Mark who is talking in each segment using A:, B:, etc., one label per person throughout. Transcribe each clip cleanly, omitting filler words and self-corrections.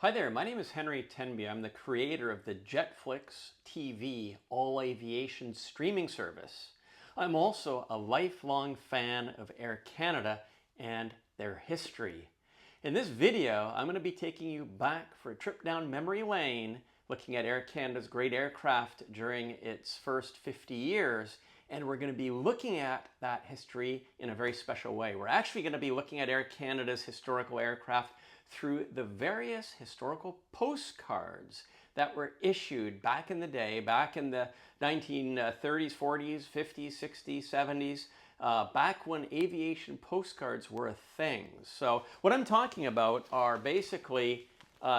A: Hi there, my name is Henry Tenby. I'm the creator of the JetFlix TV all aviation streaming service. I'm also a lifelong fan of Air Canada and their history. In this video, I'm going to be taking you back for a trip down memory lane, looking at Air Canada's great aircraft during its first 50 years, and we're going to be looking at that history in a very special way. We're actually going to be looking at Air Canada's historical aircraft through the various historical postcards that were issued back in the day, back in the 1930s, 40s, 50s, 60s, 70s, back when aviation postcards were a thing. So what I'm talking about are basically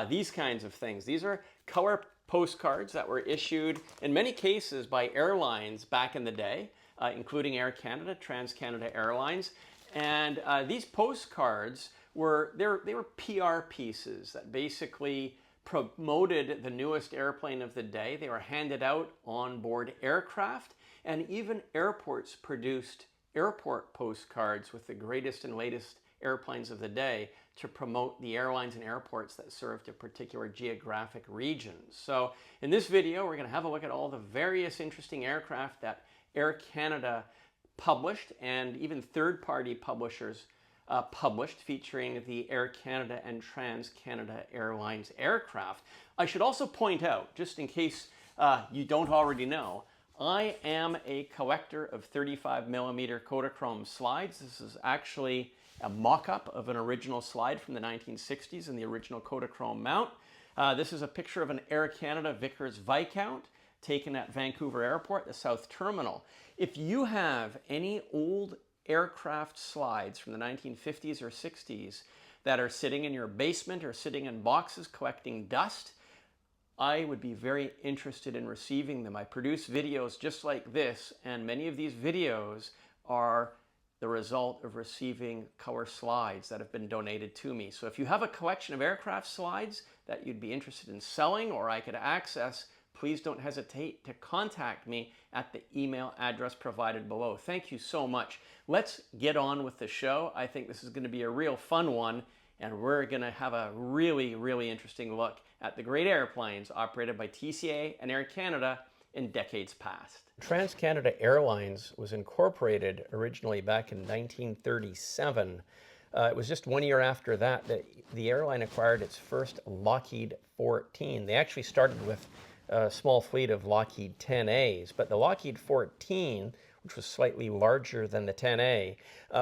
A: these kinds of things. These are color postcards that were issued in many cases by airlines back in the day, including Air Canada, Trans-Canada Airlines. And these postcards they were PR pieces that basically promoted the newest airplane of the day. They were handed out on board aircraft, and even airports produced airport postcards with the greatest and latest airplanes of the day to promote the airlines and airports that served a particular geographic region. So in this video, we're going to have a look at all the various interesting aircraft that Air Canada published, and even third-party publishers published, featuring the Air Canada and Trans-Canada Airlines aircraft. I should also point out, just in case you don't already know, I am a collector of 35mm Kodachrome slides. This is actually a mock-up of an original slide from the 1960s in the original Kodachrome mount. This is a picture of an Air Canada Vickers Viscount taken at Vancouver Airport, the South Terminal. If you have any old aircraft slides from the 1950s or 60s that are sitting in your basement or sitting in boxes collecting dust, I would be very interested in receiving them. I produce videos just like this, and many of these videos are the result of receiving color slides that have been donated to me. So if you have a collection of aircraft slides that you'd be interested in selling or I could access, please don't hesitate to contact me at the email address provided below. Thank you so much. Let's get on with the show. I think this is going to be a real fun one, and we're going to have a really, really interesting look at the great airplanes operated by TCA and Air Canada in decades past. Trans-Canada Airlines was incorporated originally back in 1937. It was just 1 year after that that the airline acquired its first Lockheed 14. They actually started with a small fleet of Lockheed 10As, but the Lockheed 14, which was slightly larger than the 10A,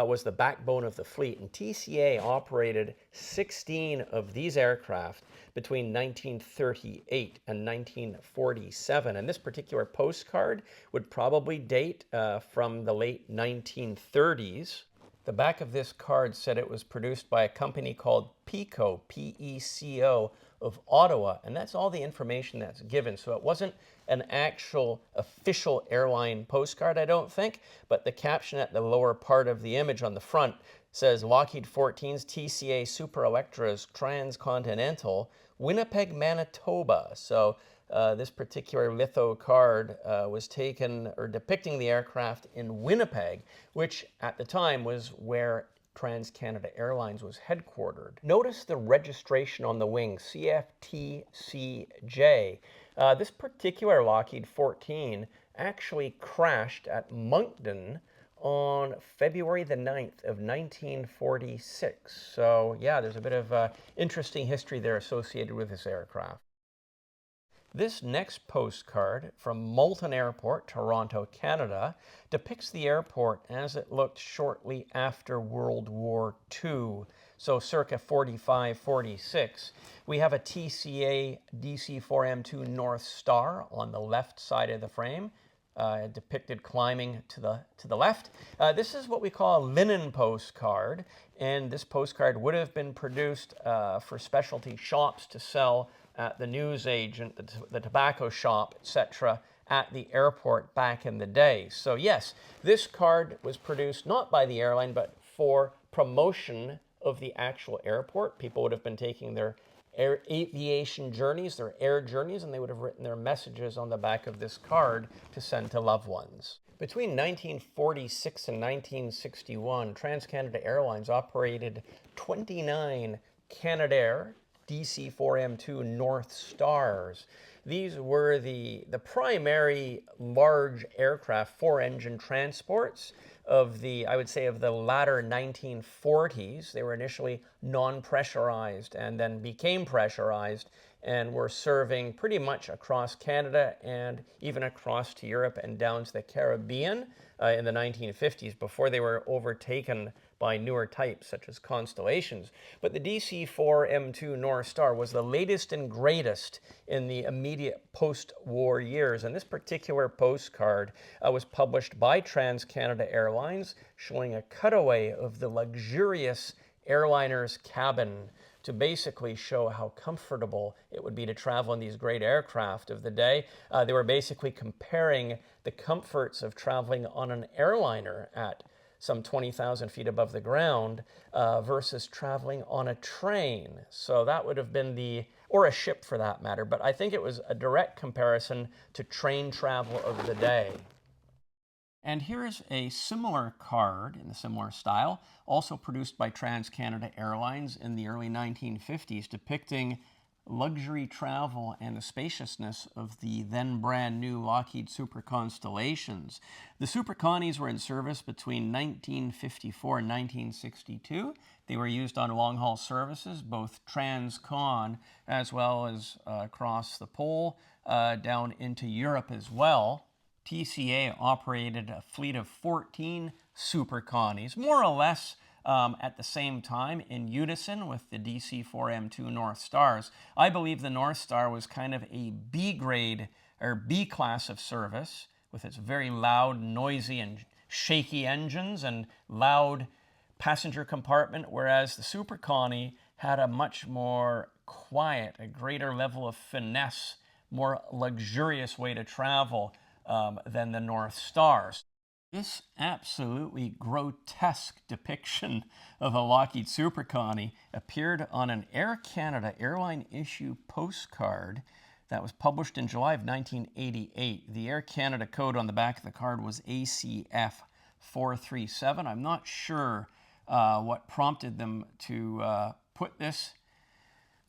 A: was the backbone of the fleet, and TCA operated 16 of these aircraft between 1938 and 1947, and this particular postcard would probably date from the late 1930s. The back of this card said it was produced by a company called PECO, P-E-C-O, of Ottawa, and that's all the information that's given. So it wasn't an actual official airline postcard, I don't think, but the caption at the lower part of the image on the front says Lockheed 14s TCA Super Electras Transcontinental, Winnipeg, Manitoba. So this particular litho card was taken, or depicting the aircraft in Winnipeg, which at the time was where Trans-Canada Airlines was headquartered. Notice the registration on the wing, CFTCJ. This particular Lockheed 14 actually crashed at Moncton on February the 9th of 1946. So yeah, there's a bit of interesting history there associated with this aircraft. This next postcard from Moulton Airport, Toronto, Canada, depicts the airport as it looked shortly after World War II, so circa 45-46. We have a TCA DC-4M2 North Star on the left side of the frame, depicted climbing to the left. This is what we call a linen postcard, and this postcard would have been produced for specialty shops to sell at the newsagent, the tobacco shop, etc., at the airport back in the day. So yes, this card was produced not by the airline, but for promotion of the actual airport. People would have been taking their aviation journeys, their air journeys, and they would have written their messages on the back of this card to send to loved ones. Between 1946 and 1961, Trans-Canada Airlines operated 29 Canadair DC-4M2 North Stars. These were the primary large aircraft, four-engine transports of the, I would say, of the latter 1940s. They were initially non-pressurized and then became pressurized and were serving pretty much across Canada and even across to Europe and down to the Caribbean in the 1950s before they were overtaken by newer types such as Constellations. But the DC-4M2 North Star was the latest and greatest in the immediate post-war years. And this particular postcard was published by TransCanada Airlines, showing a cutaway of the luxurious airliner's cabin to basically show how comfortable it would be to travel in these great aircraft of the day. They were basically comparing the comforts of traveling on an airliner at some 20,000 feet above the ground versus traveling on a train. So that would have been or a ship for that matter, but I think it was a direct comparison to train travel of the day. And here's a similar card in a similar style, also produced by TransCanada Airlines in the early 1950s, depicting luxury travel and the spaciousness of the then brand new Lockheed Super Constellations. The Super Connies were in service between 1954 and 1962. They were used on long-haul services, both trans-con as well as across the pole, down into Europe as well. TCA operated a fleet of 14 Super Connies, more or less at the same time in unison with the DC-4M2 North Stars. I believe the North Star was kind of a B grade or B class of service with its very loud, noisy, and shaky engines and loud passenger compartment, whereas the Super Connie had a much more quiet, a greater level of finesse, more luxurious way to travel than the North Stars. This absolutely grotesque depiction of a Lockheed Super Connie appeared on an Air Canada airline issue postcard that was published in July of 1988. The Air Canada code on the back of the card was ACF 437. I'm not sure what prompted them to put this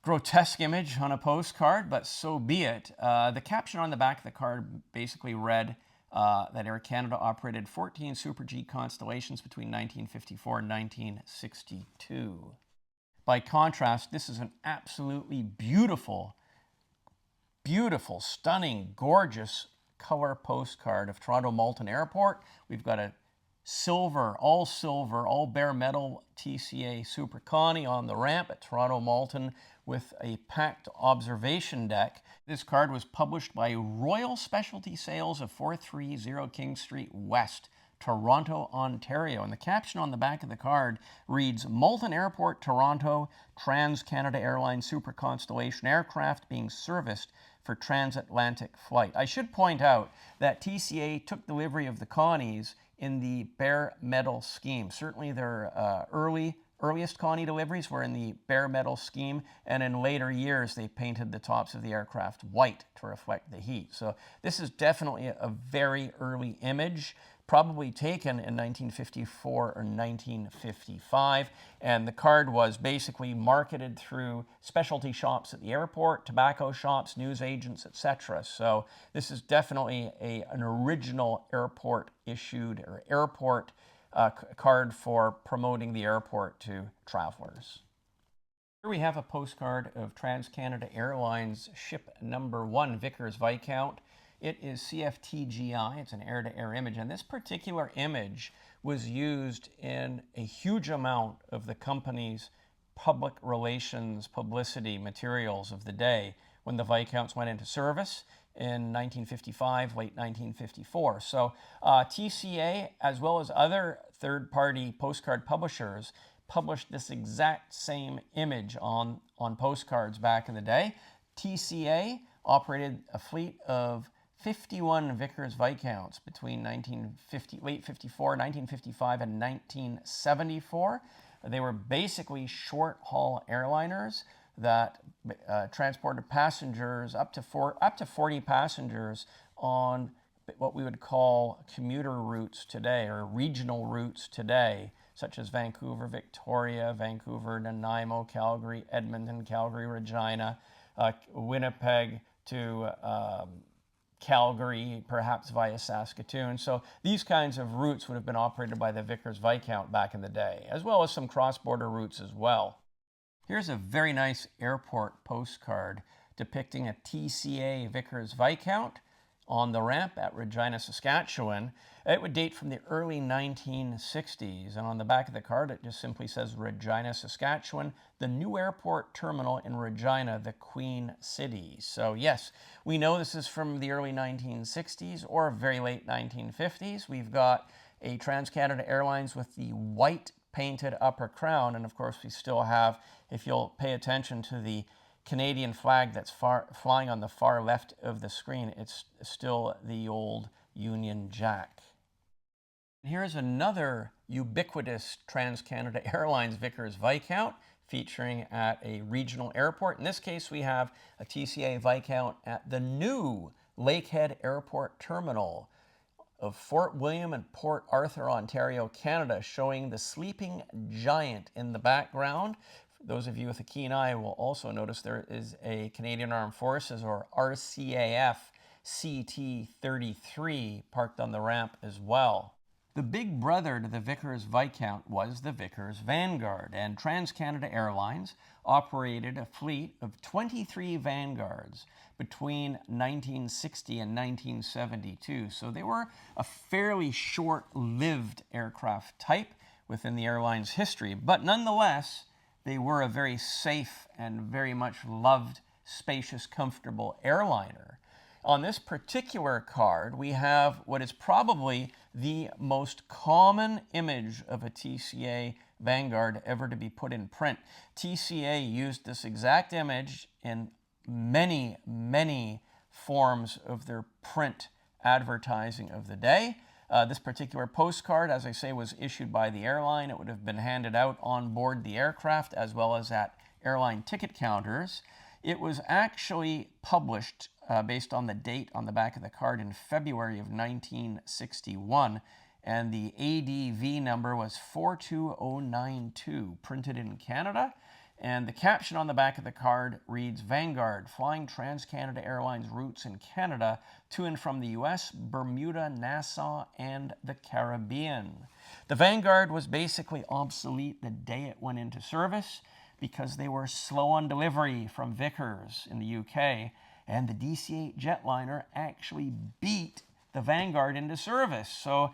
A: grotesque image on a postcard, but so be it. The caption on the back of the card basically read that Air Canada operated 14 Super G Constellations between 1954 and 1962. By contrast, this is an absolutely beautiful, beautiful, stunning, gorgeous color postcard of Toronto Malton Airport. We've got a silver, all bare metal TCA Super Connie on the ramp at Toronto Malton with a packed observation deck. This card was published by Royal Specialty Sales of 430 King Street West, Toronto, Ontario. And the caption on the back of the card reads, Malton Airport, Toronto, TransCanada Airlines Super Constellation aircraft being serviced for transatlantic flight. I should point out that TCA took delivery of the Connies in the bare metal scheme. Certainly their earliest Connie deliveries were in the bare metal scheme, and in later years they painted the tops of the aircraft white to reflect the heat. So this is definitely a very early image, probably taken in 1954 or 1955, and the card was basically marketed through specialty shops at the airport, tobacco shops, news agents, etc. So this is definitely an original airport issued or airport card for promoting the airport to travelers. Here we have a postcard of TransCanada Airlines ship number 1, Vickers Viscount. It is CFTGI, it's an air-to-air image, and this particular image was used in a huge amount of the company's public relations publicity materials of the day when the Viscounts went into service in 1955, late 1954. So TCA, as well as other third-party postcard publishers, published this exact same image on postcards back in the day. TCA operated a fleet of 51 Vickers Viscounts between late 54, 1955, and 1974. They were basically short-haul airliners that transported passengers, up to 40 passengers on what we would call commuter routes today, or regional routes today, such as Vancouver, Victoria, Vancouver, Nanaimo, Calgary, Edmonton, Calgary, Regina, Winnipeg to Calgary, perhaps via Saskatoon. So these kinds of routes would have been operated by the Vickers Viscount back in the day, as well as some cross-border routes as well. Here's a very nice airport postcard depicting a TCA Vickers Viscount on the ramp at Regina, Saskatchewan. It would date from the early 1960s, and on the back of the card it just simply says Regina, Saskatchewan, the new airport terminal in Regina, the Queen City. So yes, we know this is from the early 1960s or very late 1950s. We've got a TransCanada Airlines with the white painted upper crown, and of course we still have, if you'll pay attention to the Canadian flag that's flying on the far left of the screen, it's still the old Union Jack. Here's another ubiquitous TransCanada Airlines Vickers Viscount featuring at a regional airport. In this case, we have a TCA Viscount at the new Lakehead Airport Terminal of Fort William and Port Arthur, Ontario, Canada, showing the sleeping giant in the background. Those of you with a keen eye will also notice there is a Canadian Armed Forces, or RCAF, CT-33 parked on the ramp as well. The big brother to the Vickers Viscount was the Vickers Vanguard, and TransCanada Airlines operated a fleet of 23 Vanguards between 1960 and 1972. So they were a fairly short-lived aircraft type within the airline's history, but nonetheless, they were a very safe and very much loved, spacious, comfortable airliner. On this particular card, we have what is probably the most common image of a TCA Vanguard ever to be put in print. TCA used this exact image in many, many forms of their print advertising of the day. This particular postcard, as I say, was issued by the airline. It would have been handed out on board the aircraft as well as at airline ticket counters. It was actually published based on the date on the back of the card in February of 1961, and the ADV number was 42092, printed in Canada. And the caption on the back of the card reads, "Vanguard, flying TransCanada Airlines routes in Canada to and from the US, Bermuda, Nassau, and the Caribbean." The Vanguard was basically obsolete the day it went into service because they were slow on delivery from Vickers in the UK, and the DC8 Jetliner actually beat the Vanguard into service. So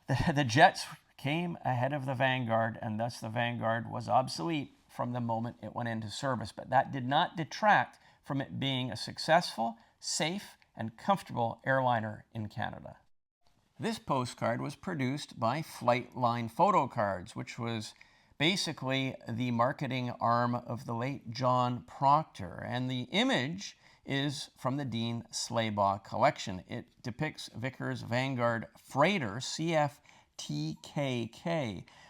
A: the Jets came ahead of the Vanguard, and thus the Vanguard was obsolete from the moment it went into service. But that did not detract from it being a successful, safe, and comfortable airliner in Canada. This postcard was produced by Flightline Photo Cards, which was basically the marketing arm of the late John Proctor. And the image is from the Dean Slaybaugh collection. It depicts Vickers Vanguard Freighter CFTKK,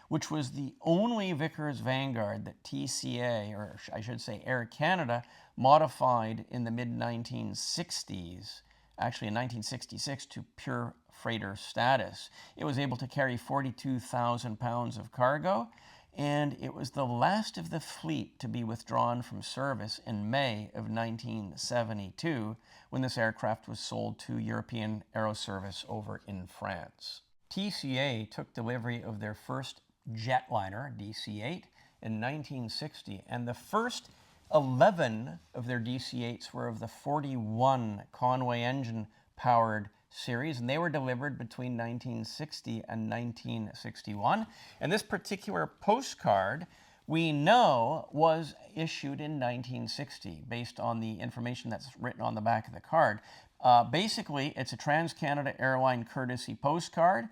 A: which was the only Vickers Vanguard that TCA, or I should say Air Canada, modified in the mid-1960s, actually in 1966, to pure freighter status. It was able to carry 42,000 pounds of cargo, and it was the last of the fleet to be withdrawn from service in May of 1972, when this aircraft was sold to European Aeroservice over in France. TCA took delivery of their first Jetliner, DC8, in 1960, and the first 11 of their DC8s were of the 41 Conway engine-powered series, and they were delivered between 1960 and 1961. And this particular postcard, we know, was issued in 1960, based on the information that's written on the back of the card. Basically, it's a TransCanada Airline courtesy postcard,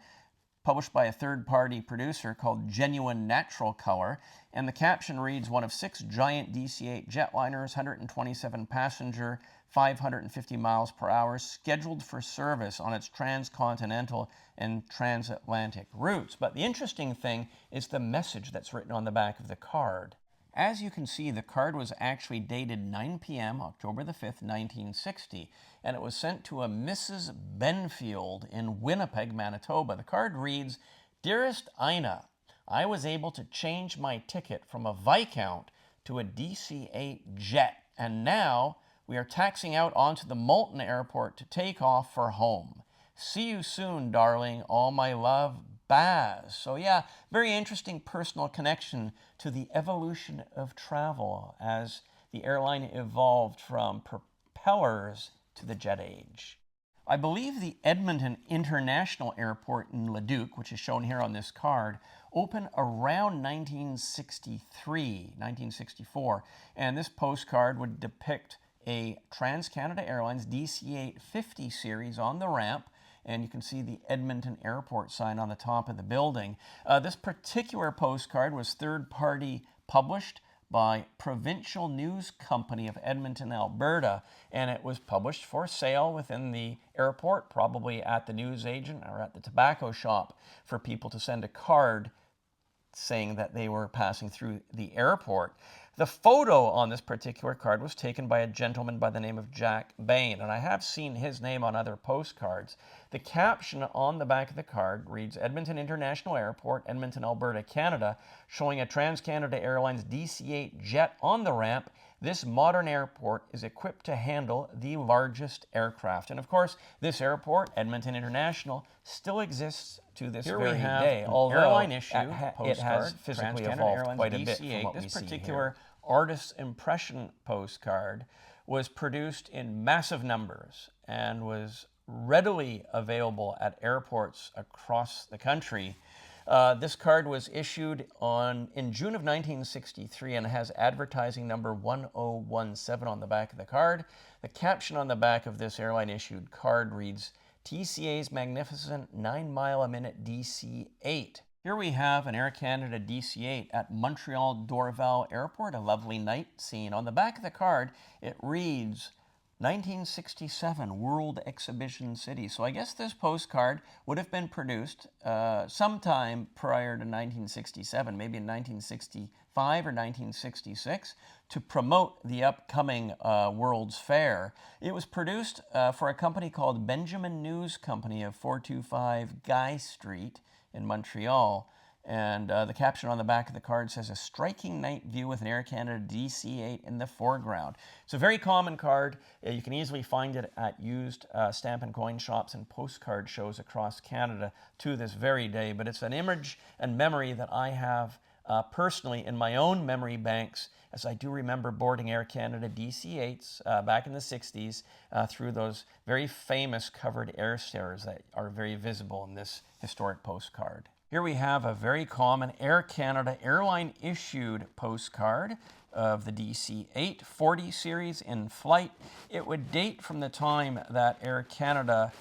A: published by a third-party producer called Genuine Natural Color, and the caption reads, "One of 6 giant DC8 jetliners, 127 passenger, 550 miles per hour, scheduled for service on its transcontinental and transatlantic routes." But the interesting thing is the message that's written on the back of the card. As you can see, the card was actually dated 9 p.m. October the 5th, 1960, and it was sent to a Mrs. Benfield in Winnipeg, Manitoba. The card reads, "Dearest Ina, I was able to change my ticket from a Viscount to a DC8 Jet, and now we are taxiing out onto the Moulton Airport to take off for home. See you soon, darling. All my love, Baz. So yeah, very interesting personal connection to the evolution of travel as the airline evolved from propellers to the jet age. I believe the Edmonton International Airport in Leduc, which is shown here on this card, opened around 1963, 1964, and this postcard would depict a Trans-Canada Airlines DC8 50 series on the ramp, and you can see the Edmonton Airport sign on the top of the building. This particular postcard was third-party published by Provincial News Company of Edmonton, Alberta, and it was published for sale within the airport, probably at the newsagent or at the tobacco shop, for people to send a card saying that they were passing through the airport. The photo on this particular card was taken by a gentleman by the name of Jack Bain, and I have seen his name on other postcards. The caption on the back of the card reads, Edmonton International Airport, Edmonton, Alberta, Canada, showing a Trans-Canada Airlines DC-8 jet on the ramp. This modern airport is equipped to handle the largest aircraft. And of course, this airport, Edmonton International, still exists to this very day. Although airline issue it has physically evolved quite a bit from what we see here. This particular artist's impression postcard was produced in massive numbers and was readily available at airports across the country. This card was issued in June of 1963 and has advertising number 1017 on the back of the card. The caption on the back of this airline-issued card reads, TCA's magnificent 9-mile-a-minute DC-8. Here we have an Air Canada DC-8 at Montreal Dorval Airport, a lovely night scene. On the back of the card, it reads, 1967 World Exhibition City. So I guess this postcard would have been produced sometime prior to 1967, maybe in 1965 or 1966, to promote the upcoming World's Fair. It was produced for a company called Benjamin News Company of 425 Guy Street in Montreal. And the caption on the back of the card says, a striking night view with an Air Canada DC-8 in the foreground. It's a very common card. You can easily find it at used stamp and coin shops and postcard shows across Canada to this very day. But it's an image and memory that I have personally in my own memory banks, as I do remember boarding Air Canada DC-8s back in the 60s through those very famous covered air stairs that are very visible in this historic postcard. Here we have a very common Air Canada airline issued postcard of the DC-8 40 series in flight. It would date from the time that Air Canada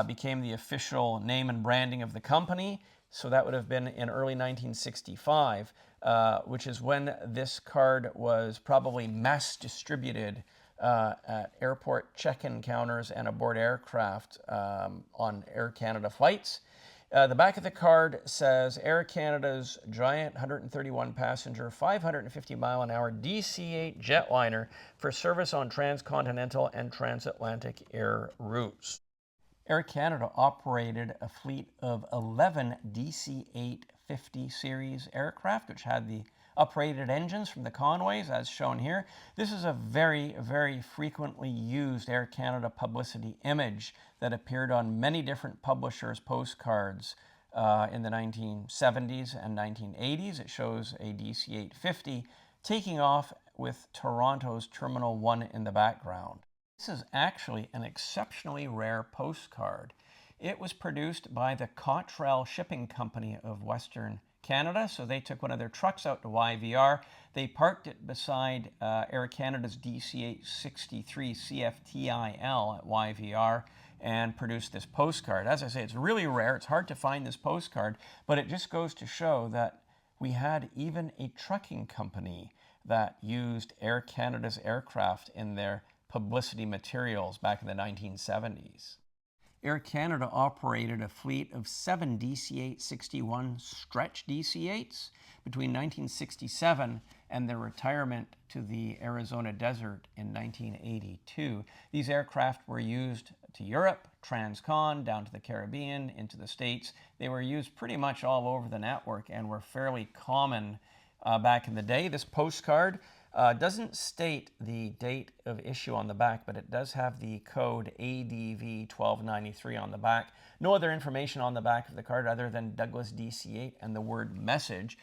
A: became the official name and branding of the company. So that would have been in early 1965, which is when this card was probably mass distributed at airport check-in counters and aboard aircraft on Air Canada flights. The back of the card says Air Canada's giant 131-passenger, 550-mile-an-hour DC-8 Jetliner for service on transcontinental and transatlantic air routes. Air Canada operated a fleet of 11 DC-8 50 series aircraft, which had the uprated engines from the Conways, as shown here. This is a very, very frequently used Air Canada publicity image that appeared on many different publishers' postcards in the 1970s and 1980s. It shows a DC-8 50 taking off with Toronto's Terminal 1 in the background. This is actually an exceptionally rare postcard. It was produced by the Cottrell Shipping Company of Western Canada, so they took one of their trucks out to YVR. They parked it beside Air Canada's DC-8 63 CFTIL at YVR and produced this postcard. As I say, it's really rare. It's hard to find this postcard, but it just goes to show that we had even a trucking company that used Air Canada's aircraft in their publicity materials back in the 1970s. Air Canada operated a fleet of 7 DC-8-61 stretch DC-8s between 1967 and their retirement to the Arizona desert in 1982. These aircraft were used to Europe, Transcon, down to the Caribbean, into the States. They were used pretty much all over the network and were fairly common back in the day. This postcard doesn't state the date of issue on the back, but it does have the code ADV 1293 on the back. No other information on the back of the card other than Douglas DC-8 and the word message.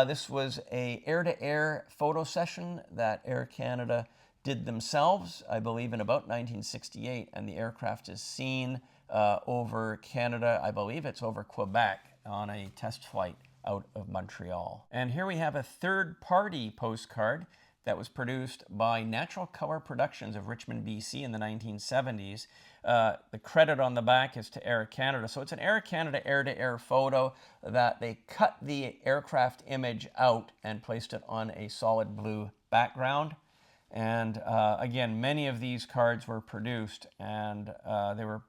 A: This was a air-to-air photo session that Air Canada did themselves, I believe, in about 1968, and the aircraft is seen over Canada. I believe it's over Quebec on a test flight out of Montreal. And here we have a third-party postcard that was produced by Natural Color Productions of Richmond, BC in the 1970s. The credit on the back is to Air Canada. So it's an Air Canada air-to-air photo that they cut the aircraft image out and placed it on a solid blue background. And again, many of these cards were produced and they were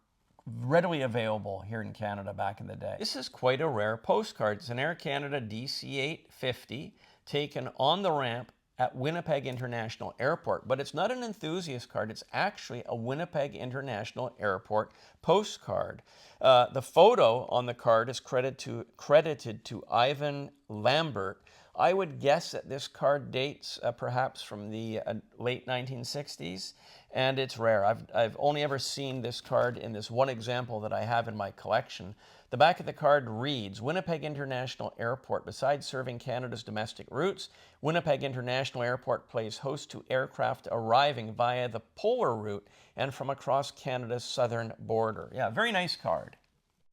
A: readily available here in Canada back in the day. This is quite a rare postcard. It's an Air Canada DC-850 taken on the ramp at Winnipeg International Airport, but it's not an enthusiast card. It's actually a Winnipeg International Airport postcard. The photo on the card is credited to Ivan Lambert. I would guess that this card dates perhaps from the late 1960s, and it's rare. I've only ever seen this card in this one example that I have in my collection. The back of the card reads, Winnipeg International Airport. Besides serving Canada's domestic routes, Winnipeg International Airport plays host to aircraft arriving via the polar route and from across Canada's southern border. Yeah, very nice card.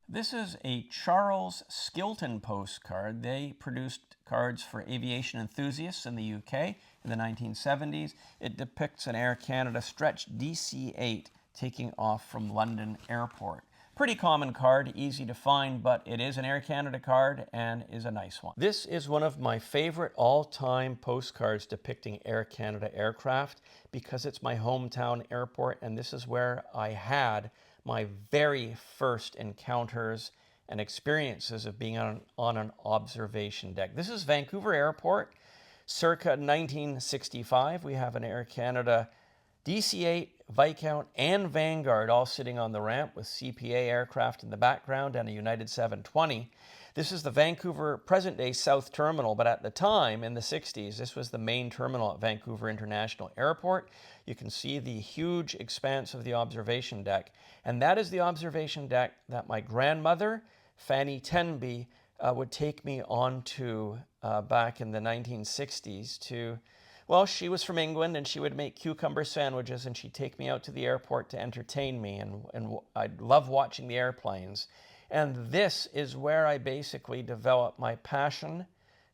A: This is a Charles Skilton postcard. They produced cards for aviation enthusiasts in the UK in the 1970s. It depicts an Air Canada stretch DC-8 taking off from London Airport. Pretty common card, easy to find, but it is an Air Canada card and is a nice one. This is one of my favorite all-time postcards depicting Air Canada aircraft because it's my hometown airport, and this is where I had my very first encounters and experiences of being on an observation deck. This is Vancouver Airport, circa 1965. We have an Air Canada DC-8, Viscount, and Vanguard all sitting on the ramp with CPA aircraft in the background and a United 720. This is the Vancouver present-day South Terminal, but at the time, in the 60s, this was the main terminal at Vancouver International Airport. You can see the huge expanse of the observation deck, and that is the observation deck that my grandmother, Fanny Tenby, would take me onto back in the 1960s to... Well, she was from England, and she would make cucumber sandwiches, and she'd take me out to the airport to entertain me, and I'd love watching the airplanes. And this is where I basically developed my passion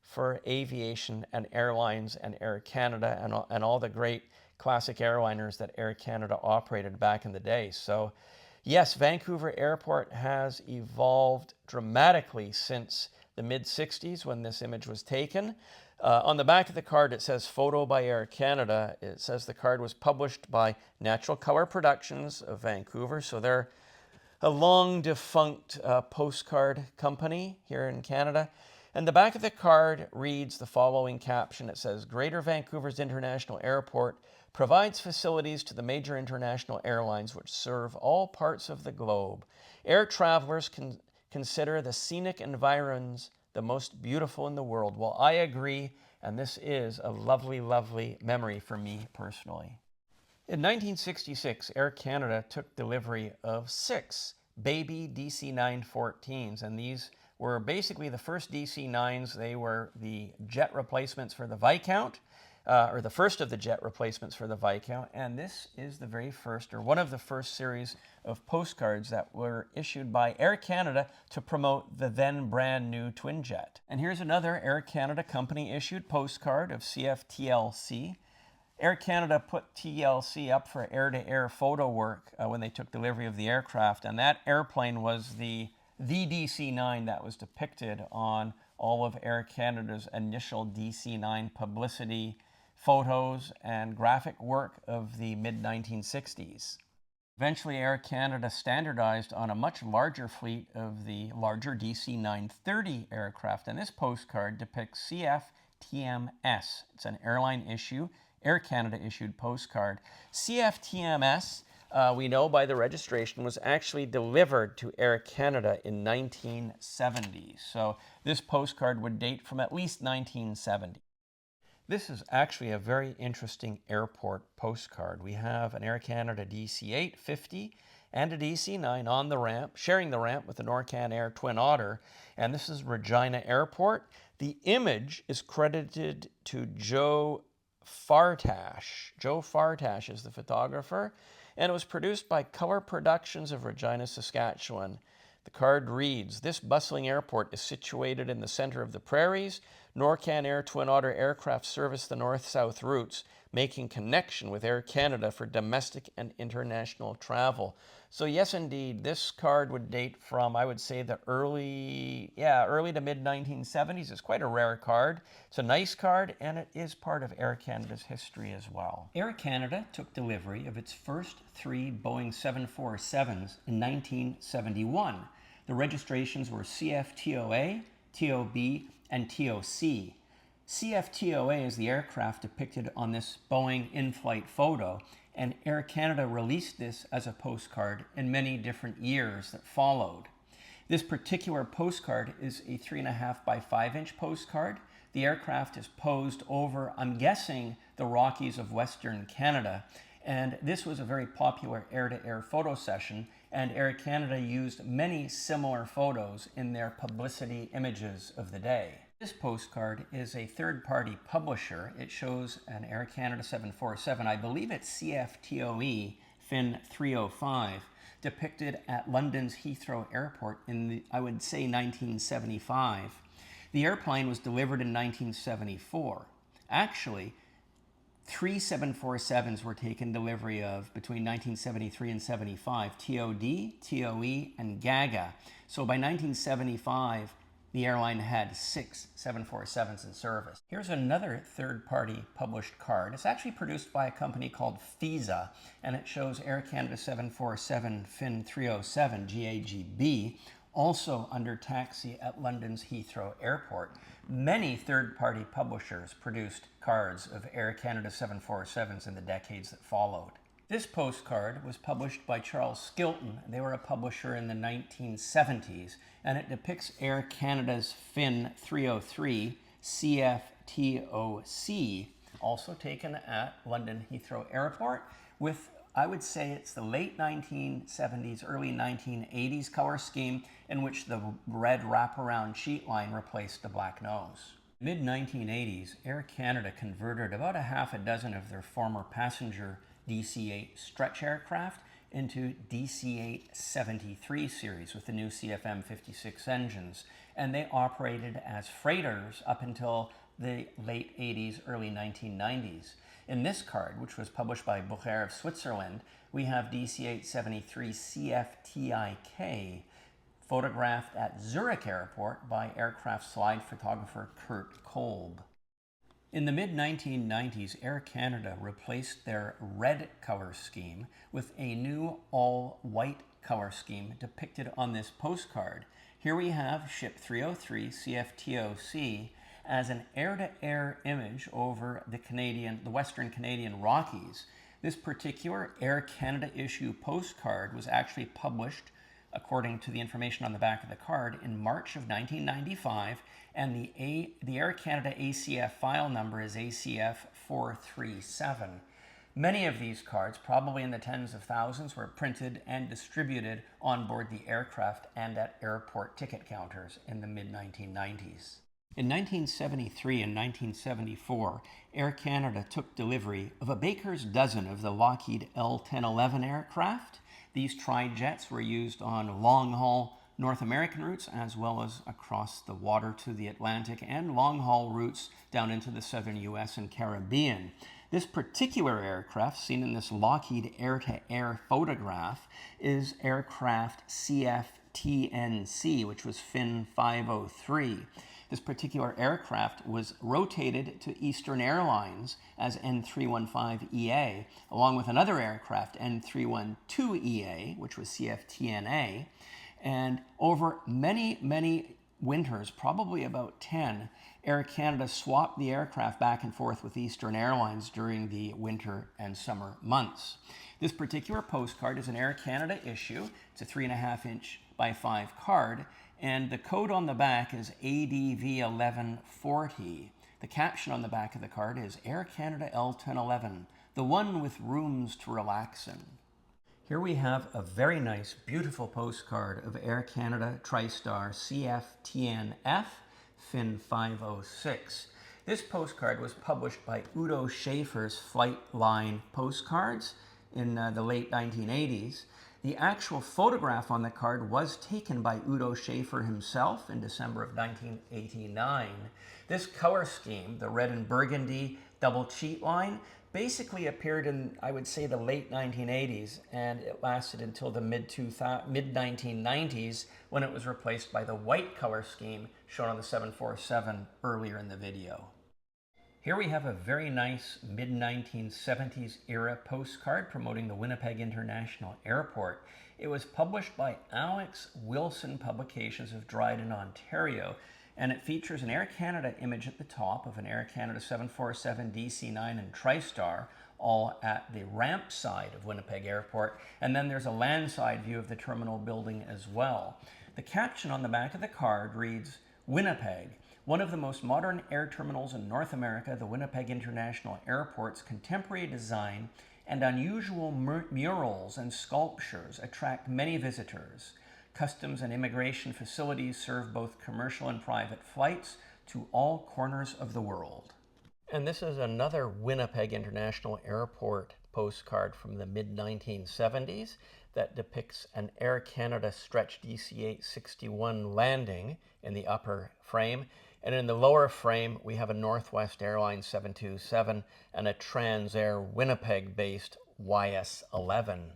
A: for aviation and airlines and Air Canada and all the great classic airliners that Air Canada operated back in the day. So yes, Vancouver Airport has evolved dramatically since the mid-60s when this image was taken. On the back of the card, it says photo by Air Canada. It says the card was published by Natural Color Productions of Vancouver. So they're a long defunct postcard company here in Canada. And the back of the card reads the following caption. It says, Greater Vancouver's International Airport provides facilities to the major international airlines which serve all parts of the globe. Air travelers can consider the scenic environs the most beautiful in the world. Well, I agree, and this is a lovely, lovely memory for me personally. In 1966, Air Canada took delivery of 6 baby DC-914s, and these were basically the first DC-9s. They were the jet replacements for the Viscount, or the first of the jet replacements for the Viscount, and this is the very first, or one of the first series of postcards that were issued by Air Canada to promote the then brand new twin jet. And here's another Air Canada company issued postcard of CFTLC. Air Canada put TLC up for air-to-air photo work when they took delivery of the aircraft, and that airplane was the DC-9 that was depicted on all of Air Canada's initial DC-9 publicity photos and graphic work of the mid-1960s. Eventually, Air Canada standardized on a much larger fleet of the larger DC-930 aircraft, and this postcard depicts CFTMS. It's an airline issue, Air Canada issued postcard. CFTMS, we know by the registration, was actually delivered to Air Canada in 1970. So this postcard would date from at least 1970. This is actually a very interesting airport postcard. We have an Air Canada DC8 50 and a DC9 on the ramp, sharing the ramp with the Norcan Air Twin Otter, and this is Regina Airport. The image is credited to Joe Fartash. Joe Fartash is the photographer, and it was produced by Color Productions of Regina, Saskatchewan. The card reads, "This bustling airport is situated in the center of the prairies. Norcan Air Twin Otter aircraft service the north-south routes, making connection with Air Canada for domestic and international travel." So yes, indeed, this card would date from, I would say, the early to mid-1970s. It's quite a rare card. It's a nice card, and it is part of Air Canada's history as well. Air Canada took delivery of its first 3 Boeing 747s in 1971. The registrations were CFTOA, TOB, and TOC. CFTOA is the aircraft depicted on this Boeing in-flight photo, and Air Canada released this as a postcard in many different years that followed. This particular postcard is a 3.5 by 5 inch postcard. The aircraft is posed over, I'm guessing, the Rockies of Western Canada, and this was a very popular air-to-air photo session, and Air Canada used many similar photos in their publicity images of the day. This postcard is a third-party publisher. It shows an Air Canada 747, I believe it's CFTOE Fin 305, depicted at London's Heathrow Airport in, I would say, 1975. The airplane was delivered in 1974. Actually, 3 747s were taken delivery of between 1973 and 75, TOD, TOE, and GAGA. So by 1975, the airline had 6 747s in service. Here's another third-party published card. It's actually produced by a company called FISA, and it shows Air Canada 747 Fin 307, GAGB, also under taxi at London's Heathrow Airport. Many third-party publishers produced cards of Air Canada 747s in the decades that followed. This postcard was published by Charles Skilton. They were a publisher in the 1970s, and it depicts Air Canada's Fin 303 CFTOC, also taken at London Heathrow Airport, with, I would say it's the late 1970s, early 1980s color scheme in which the red wraparound sheet line replaced the black nose. Mid-1980s, Air Canada converted about a half a dozen of their former passenger DC-8 stretch aircraft into DC-8 73 series with the new CFM56 engines, and they operated as freighters up until the late 80s, early 1990s. In this card, which was published by Bucher of Switzerland, we have DC-8 73 CFTIK, photographed at Zurich Airport by aircraft slide photographer Kurt Kolb. In the mid-1990s, Air Canada replaced their red color scheme with a new all-white color scheme depicted on this postcard. Here we have Ship 303 CFTOC as an air-to-air image over the Western Canadian Rockies. This particular Air Canada issue postcard was actually published, according to the information on the back of the card, in March of 1995, and the Air Canada ACF file number is ACF 437. Many of these cards, probably in the tens of thousands, were printed and distributed on board the aircraft and at airport ticket counters in the mid-1990s. In 1973 and 1974, Air Canada took delivery of a baker's dozen of the Lockheed L-1011 aircraft. These tri-jets were used on long-haul North American routes as well as across the water to the Atlantic and long-haul routes down into the southern US and Caribbean. This particular aircraft, seen in this Lockheed air-to-air photograph, is aircraft CFTNC, which was Fin 503. This particular aircraft was rotated to Eastern Airlines as N315EA, along with another aircraft, N312EA, which was CFTNA. And over many, many winters, probably about 10, Air Canada swapped the aircraft back and forth with Eastern Airlines during the winter and summer months. This particular postcard is an Air Canada issue. It's a 3.5-inch by 5 card, and the code on the back is ADV1140. The caption on the back of the card is Air Canada L1011, the one with rooms to relax in. Here we have a very nice, beautiful postcard of Air Canada TriStar CFTNF Fin 506. This postcard was published by Udo Schaefer's Flight Line Postcards in the late 1980s. The actual photograph on the card was taken by Udo Schaefer himself in December of 1989. This color scheme, the red and burgundy double cheat line, basically appeared in, I would say, the late 1980s, and it lasted until the mid-1990s when it was replaced by the white color scheme shown on the 747 earlier in the video. Here we have a very nice mid-1970s era postcard promoting the Winnipeg International Airport. It was published by Alex Wilson Publications of Dryden, Ontario, and it features an Air Canada image at the top of an Air Canada 747 DC9 and TriStar, all at the ramp side of Winnipeg Airport, and then there's a landside view of the terminal building as well. The caption on the back of the card reads, Winnipeg, one of the most modern air terminals in North America, the Winnipeg International Airport's contemporary design and unusual murals and sculptures attract many visitors. Customs and immigration facilities serve both commercial and private flights to all corners of the world. And this is another Winnipeg International Airport postcard from the mid-1970s that depicts an Air Canada Stretch DC8 61 landing in the upper frame. And in the lower frame, we have a Northwest Airlines 727 and a Transair Winnipeg-based YS11.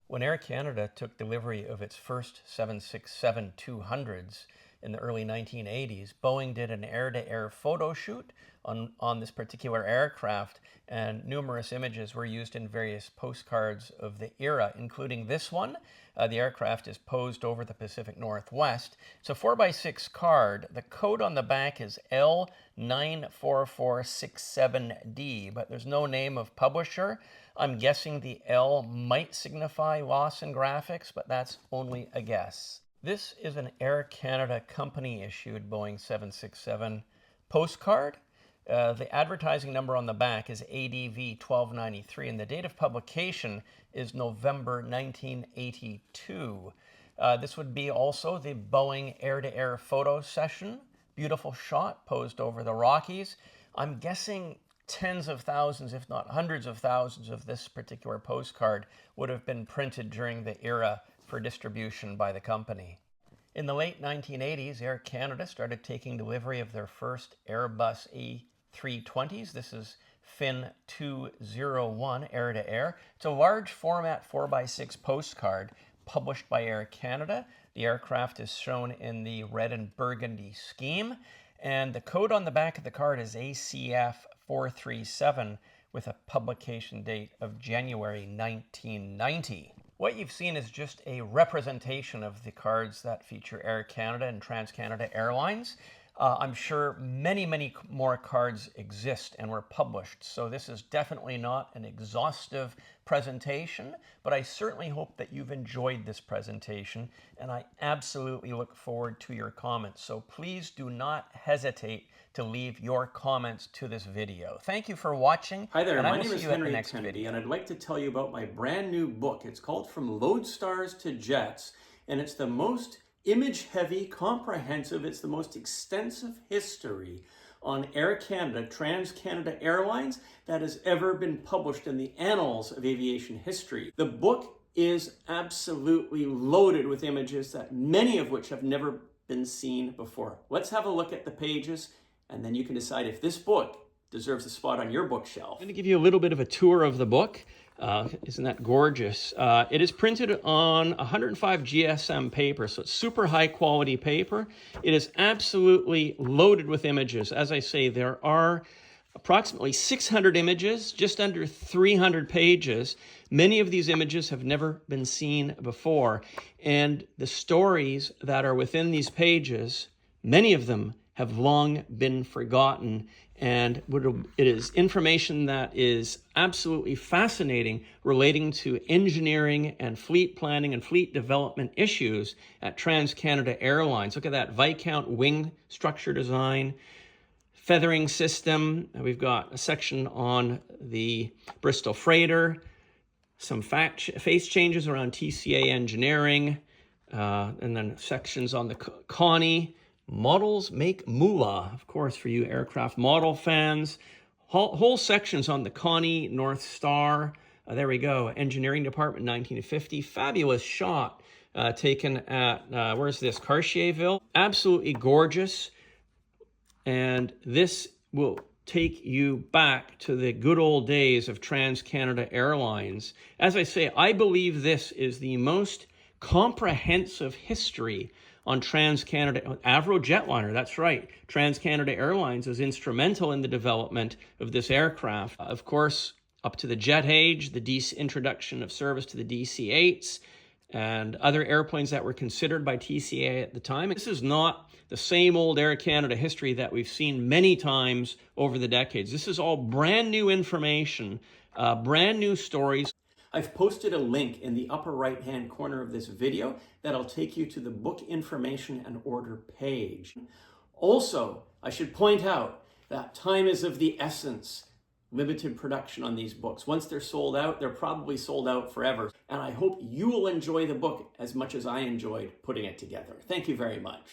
A: When Air Canada took delivery of its first 767-200s in the early 1980s, Boeing did an air-to-air photo shoot on this particular aircraft, and numerous images were used in various postcards of the era, including this one. The aircraft is posed over the Pacific Northwest. It's a 4x6 card. The code on the back is L94467D, but there's no name of publisher. I'm guessing the L might signify Loss in Graphics, but that's only a guess. This is an Air Canada company-issued Boeing 767 postcard. The advertising number on the back is ADV 1293, and the date of publication is November 1982. This would be also the Boeing air-to-air photo session. Beautiful shot posed over the Rockies. I'm guessing tens of thousands, if not hundreds of thousands of this particular postcard would have been printed during the era for distribution by the company. In the late 1980s, Air Canada started taking delivery of their first Airbus A320s. This is Fin 201 air-to-air. It's a large format 4x6 postcard published by Air Canada. The aircraft is shown in the red and burgundy scheme, and the code on the back of the card is ACF 437 with a publication date of January 1990. What you've seen is just a representation of the cards that feature Air Canada and TransCanada Airlines. I'm sure many, many more cards exist and were published, so this is definitely not an exhaustive presentation, but I certainly hope that you've enjoyed this presentation, and I absolutely look forward to your comments. So please do not hesitate to leave your comments to this video. Thank you for watching.
B: Hi there, my name is Henry Tenby, and I'd like to tell you about my brand new book. It's called From Lodestars to Jets, and it's the most image-heavy, comprehensive, it's the most extensive history on Air Canada, TransCanada Airlines that has ever been published in the annals of aviation history. The book is absolutely loaded with images that many of which have never been seen before. Let's have a look at the pages, and then you can decide if this book deserves a spot on your bookshelf.
A: I'm going to give you a little bit of a tour of the book. Isn't that gorgeous? It is printed on 105 GSM paper, so it's super high quality paper. It is absolutely loaded with images. As I say, there are approximately 600 images, just under 300 pages. Many of these images have never been seen before, and the stories that are within these pages, many of them have long been forgotten, and it is information that is absolutely fascinating relating to engineering and fleet planning and fleet development issues at Trans-Canada Airlines. Look at that Viscount wing structure design, feathering system. We've got a section on the Bristol Freighter, some face changes around TCA engineering, and then sections on the Connie. Models make moolah, of course, for you aircraft model fans. Whole sections on the Connie North Star. There we go, engineering department, 1950. Fabulous shot taken at, where's this, Cartierville. Absolutely gorgeous. And this will take you back to the good old days of Trans-Canada Airlines. As I say, I believe this is the most comprehensive history on Trans-Canada, Avro Jetliner, that's right. Trans-Canada Airlines is instrumental in the development of this aircraft. Of course, up to the jet age, the introduction of service to the DC8s, and other airplanes that were considered by TCA at the time. This is not the same old Air Canada history that we've seen many times over the decades. This is all brand new information, brand new stories.
B: I've posted a link in the upper right-hand corner of this video that'll take you to the book information and order page. Also, I should point out that time is of the essence. Limited production on these books. Once they're sold out, they're probably sold out forever. And I hope you will enjoy the book as much as I enjoyed putting it together. Thank you very much.